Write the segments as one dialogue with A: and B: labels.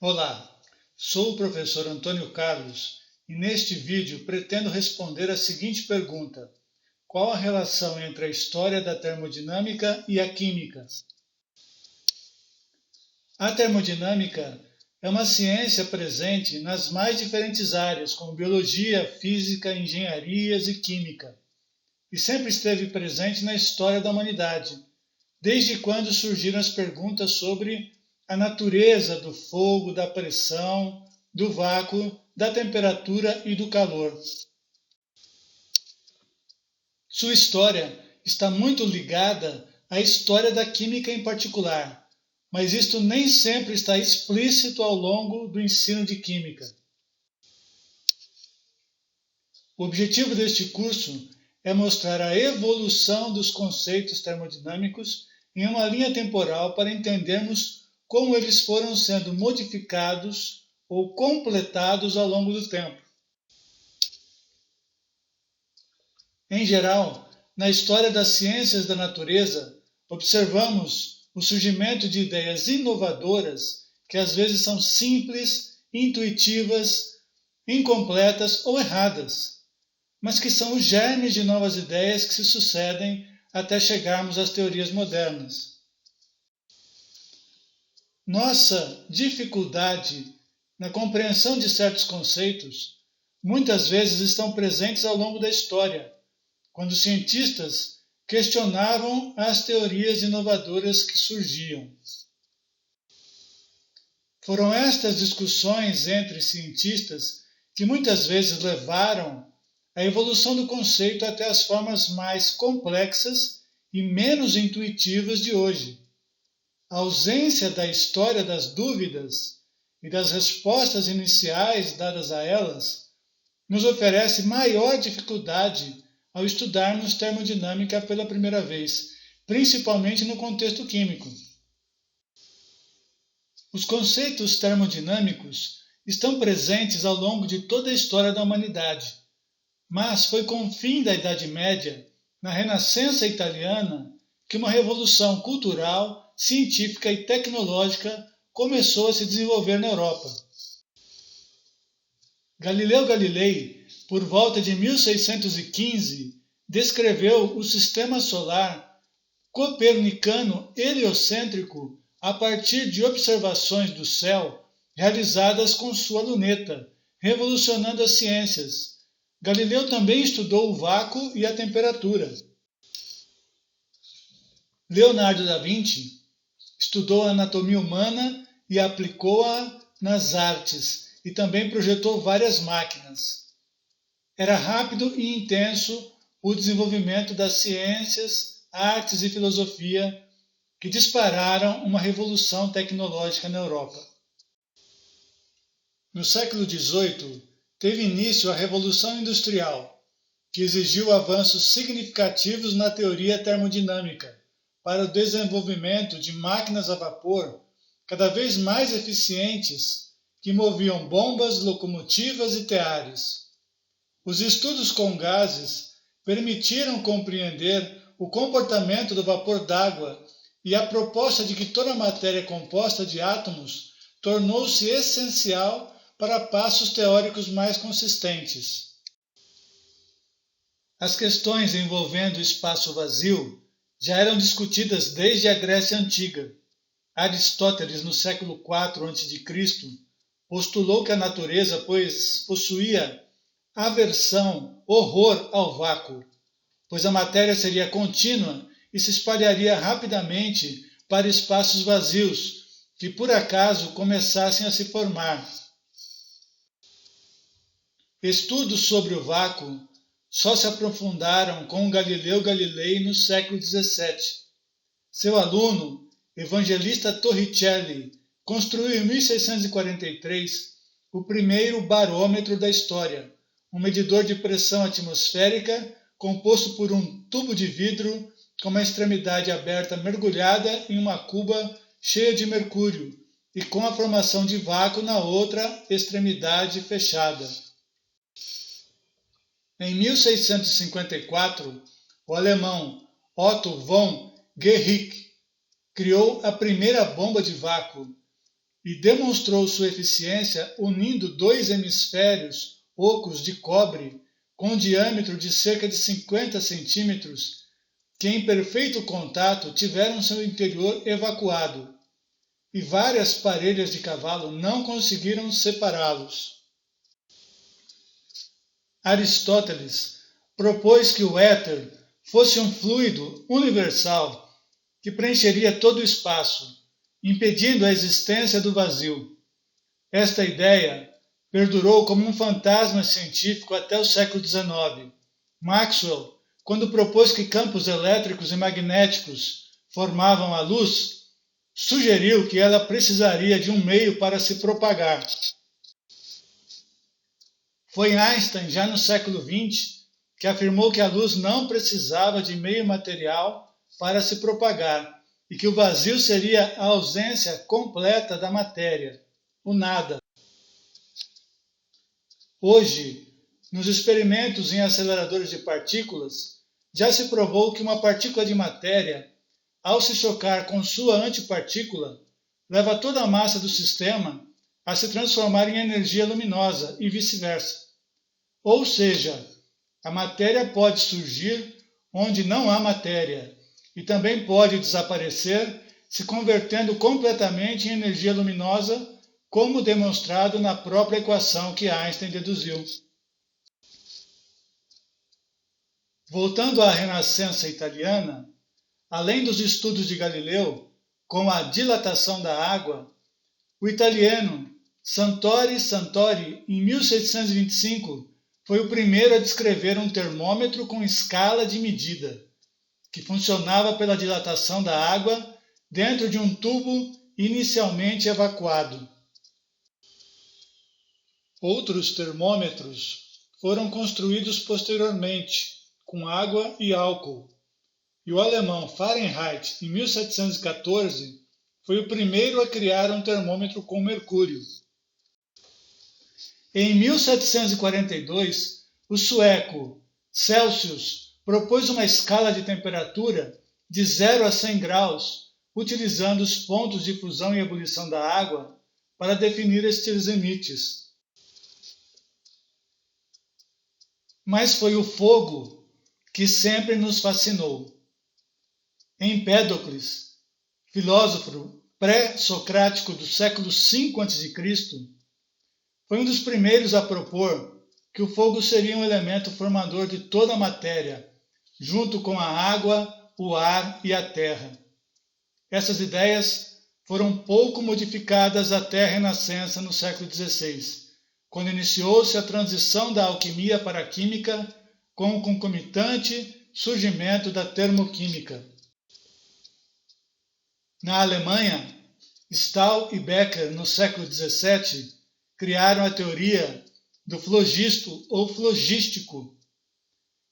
A: Olá, sou o professor Antônio Carlos e neste vídeo pretendo responder a seguinte pergunta: qual a relação entre a história da termodinâmica e a química? A termodinâmica é uma ciência presente nas mais diferentes áreas, como biologia, física, engenharias e química, e sempre esteve presente na história da humanidade, desde quando surgiram as perguntas sobre a natureza do fogo, da pressão, do vácuo, da temperatura e do calor. Sua história está muito ligada à história da química em particular, mas isto nem sempre está explícito ao longo do ensino de química. O objetivo deste curso é mostrar a evolução dos conceitos termodinâmicos em uma linha temporal para entendermos como eles foram sendo modificados ou completados ao longo do tempo. Em geral, na história das ciências da natureza, observamos o surgimento de ideias inovadoras que às vezes são simples, intuitivas, incompletas ou erradas, mas que são os germes de novas ideias que se sucedem até chegarmos às teorias modernas. Nossa dificuldade na compreensão de certos conceitos muitas vezes estão presentes ao longo da história, quando cientistas questionavam as teorias inovadoras que surgiam. Foram estas discussões entre cientistas que muitas vezes levaram a evolução do conceito até as formas mais complexas e menos intuitivas de hoje. A ausência da história das dúvidas e das respostas iniciais dadas a elas nos oferece maior dificuldade ao estudarmos termodinâmica pela primeira vez, principalmente no contexto químico. Os conceitos termodinâmicos estão presentes ao longo de toda a história da humanidade, mas foi com o fim da Idade Média, na Renascença italiana, que uma revolução cultural, científica e tecnológica começou a se desenvolver na Europa. Galileu Galilei, por volta de 1615, descreveu o sistema solar copernicano heliocêntrico a partir de observações do céu realizadas com sua luneta, revolucionando as ciências. Galileu também estudou o vácuo e a temperatura. Leonardo da Vinci estudou a anatomia humana e aplicou-a nas artes, e também projetou várias máquinas. Era rápido e intenso o desenvolvimento das ciências, artes e filosofia que dispararam uma revolução tecnológica na Europa. No século XVIII, teve início a Revolução Industrial, que exigiu avanços significativos na teoria termodinâmica para o desenvolvimento de máquinas a vapor cada vez mais eficientes que moviam bombas, locomotivas e teares. Os estudos com gases permitiram compreender o comportamento do vapor d'água e a proposta de que toda matéria é composta de átomos tornou-se essencial para passos teóricos mais consistentes. As questões envolvendo o espaço vazio já eram discutidas desde a Grécia Antiga. Aristóteles, no século IV a.C., postulou que a natureza, possuía aversão, horror ao vácuo, pois a matéria seria contínua e se espalharia rapidamente para espaços vazios que, por acaso, começassem a se formar. Estudos sobre o vácuo só se aprofundaram com Galileu Galilei no século XVII. Seu aluno, Evangelista Torricelli, construiu em 1643 o primeiro barômetro da história, um medidor de pressão atmosférica composto por um tubo de vidro com uma extremidade aberta mergulhada em uma cuba cheia de mercúrio e com a formação de vácuo na outra extremidade fechada. Em 1654, o alemão Otto von Guericke criou a primeira bomba de vácuo, e demonstrou sua eficiência unindo dois hemisférios ocos de cobre com diâmetro de cerca de 50 centímetros que em perfeito contato tiveram seu interior evacuado, e várias parelhas de cavalo não conseguiram separá-los. Aristóteles propôs que o éter fosse um fluido universal que preencheria todo o espaço, impedindo a existência do vazio. Esta ideia perdurou como um fantasma científico até o século XIX. Maxwell, quando propôs que campos elétricos e magnéticos formavam a luz, sugeriu que ela precisaria de um meio para se propagar. Foi Einstein, já no século XX, que afirmou que a luz não precisava de meio material para se propagar e que o vazio seria a ausência completa da matéria, o nada. Hoje, nos experimentos em aceleradores de partículas, já se provou que uma partícula de matéria, ao se chocar com sua antipartícula, leva toda a massa do sistema a se transformar em energia luminosa e vice-versa. Ou seja, a matéria pode surgir onde não há matéria e também pode desaparecer, se convertendo completamente em energia luminosa, como demonstrado na própria equação que Einstein deduziu. Voltando à Renascença italiana, além dos estudos de Galileu, com a dilatação da água, o italiano Santoro Santori, em 1725, foi o primeiro a descrever um termômetro com escala de medida, que funcionava pela dilatação da água dentro de um tubo inicialmente evacuado. Outros termômetros foram construídos posteriormente, com água e álcool, e o alemão Fahrenheit, em 1714, foi o primeiro a criar um termômetro com mercúrio. Em 1742, o sueco Celsius propôs uma escala de temperatura de 0 a 100 graus, utilizando os pontos de fusão e ebulição da água para definir estes limites. Mas foi o fogo que sempre nos fascinou. Empédocles, filósofo pré-socrático do século V a.C., foi um dos primeiros a propor que o fogo seria um elemento formador de toda a matéria, junto com a água, o ar e a terra. Essas ideias foram pouco modificadas até a Renascença no século XVI, quando iniciou-se a transição da alquimia para a química, com o concomitante surgimento da termoquímica. Na Alemanha, Stahl e Becker, no século XVII, criaram a teoria do flogisto ou flogístico.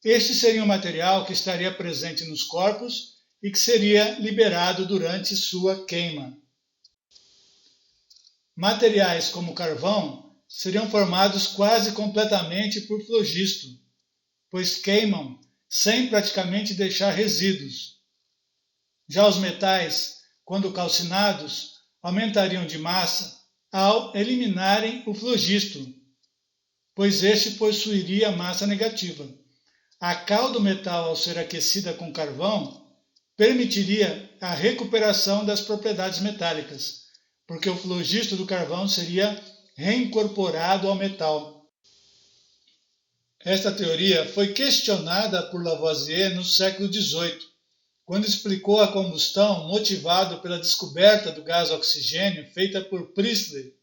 A: Este seria um material que estaria presente nos corpos e que seria liberado durante sua queima. Materiais como carvão seriam formados quase completamente por flogisto, pois queimam sem praticamente deixar resíduos. Já os metais, quando calcinados, aumentariam de massa ao eliminarem o flogisto, pois este possuiria massa negativa. A cal do metal, ao ser aquecida com carvão, permitiria a recuperação das propriedades metálicas, porque o flogisto do carvão seria reincorporado ao metal. Esta teoria foi questionada por Lavoisier no século XVIII, quando explicou a combustão motivado pela descoberta do gás oxigênio feita por Priestley,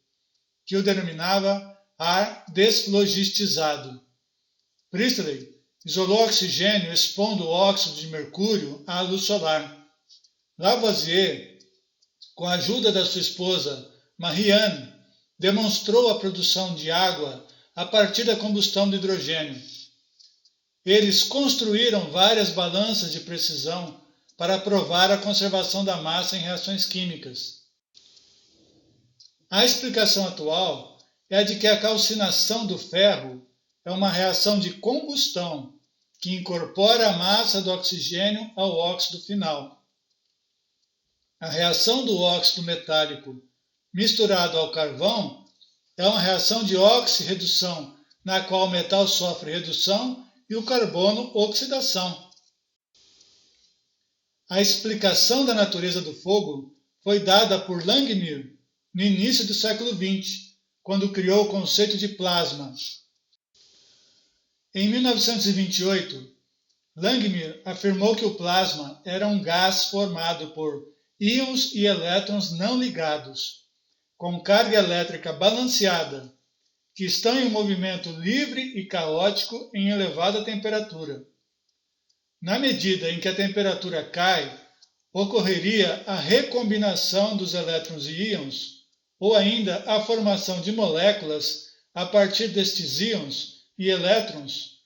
A: que o denominava ar desflogistizado. Priestley isolou oxigênio expondo o óxido de mercúrio à luz solar. Lavoisier, com a ajuda da sua esposa Marie-Anne, demonstrou a produção de água a partir da combustão do hidrogênio. Eles construíram várias balanças de precisão para provar a conservação da massa em reações químicas. A explicação atual é a de que a calcinação do ferro é uma reação de combustão que incorpora a massa do oxigênio ao óxido final. A reação do óxido metálico misturado ao carvão, é uma reação de óxido-redução, na qual o metal sofre redução e o carbono oxidação. A explicação da natureza do fogo foi dada por Langmuir no início do século XX, quando criou o conceito de plasma. Em 1928, Langmuir afirmou que o plasma era um gás formado por íons e elétrons não ligados, com carga elétrica balanceada, que estão em um movimento livre e caótico em elevada temperatura. Na medida em que a temperatura cai, ocorreria a recombinação dos elétrons e íons, ou ainda a formação de moléculas a partir destes íons e elétrons,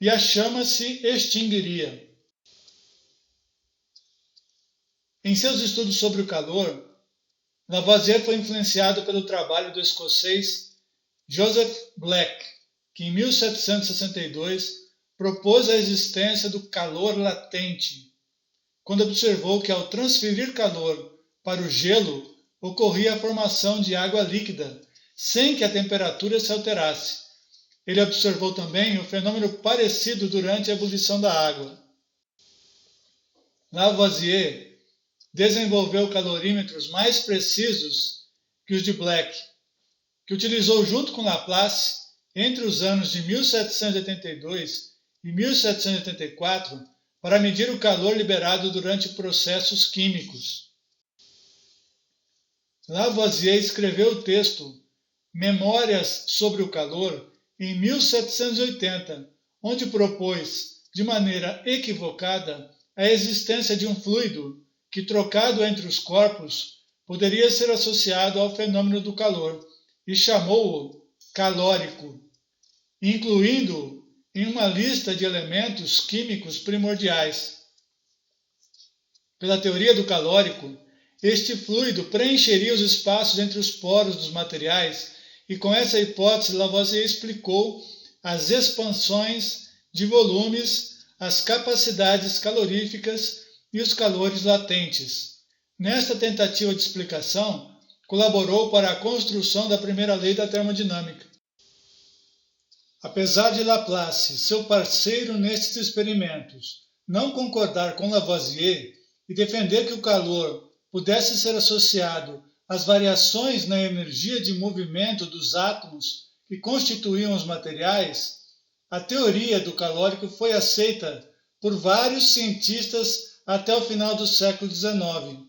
A: e a chama se extinguiria. Em seus estudos sobre o calor, Lavoisier foi influenciado pelo trabalho do escocês Joseph Black, que em 1762 propôs a existência do calor latente, quando observou que ao transferir calor para o gelo, ocorria a formação de água líquida, sem que a temperatura se alterasse. Ele observou também um fenômeno parecido durante a ebulição da água. Lavoisier desenvolveu calorímetros mais precisos que os de Black, que utilizou junto com Laplace entre os anos de 1782 e 1784 para medir o calor liberado durante processos químicos. Lavoisier escreveu o texto Memórias sobre o Calor em 1780, onde propôs, de maneira equivocada, a existência de um fluido que, trocado entre os corpos, poderia ser associado ao fenômeno do calor, e chamou-o calórico, incluindo-o em uma lista de elementos químicos primordiais. Pela teoria do calórico, este fluido preencheria os espaços entre os poros dos materiais, e com essa hipótese Lavoisier explicou as expansões de volumes, as capacidades caloríficas e os calores latentes. Nesta tentativa de explicação, colaborou para a construção da primeira lei da termodinâmica. Apesar de Laplace, seu parceiro nestes experimentos, não concordar com Lavoisier e defender que o calor pudesse ser associado às variações na energia de movimento dos átomos que constituíam os materiais, a teoria do calórico foi aceita por vários cientistas até o final do século XIX.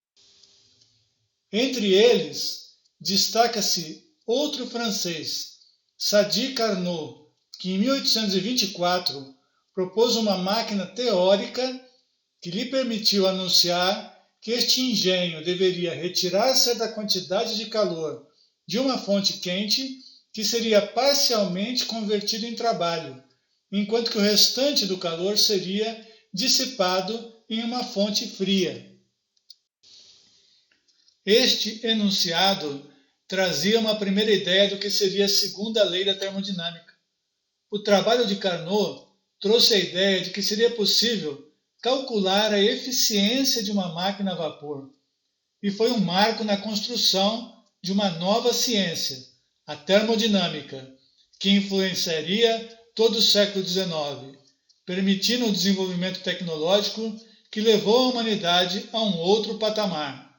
A: Entre eles, destaca-se outro francês, Sadi Carnot, que em 1824 propôs uma máquina teórica que lhe permitiu anunciar que este engenho deveria retirar certa quantidade de calor de uma fonte quente que seria parcialmente convertido em trabalho, enquanto que o restante do calor seria dissipado em uma fonte fria. Este enunciado trazia uma primeira ideia do que seria a segunda lei da termodinâmica. O trabalho de Carnot trouxe a ideia de que seria possível calcular a eficiência de uma máquina a vapor, e foi um marco na construção de uma nova ciência, a termodinâmica, que influenciaria todo o século XIX, permitindo o desenvolvimento tecnológico que levou a humanidade a um outro patamar.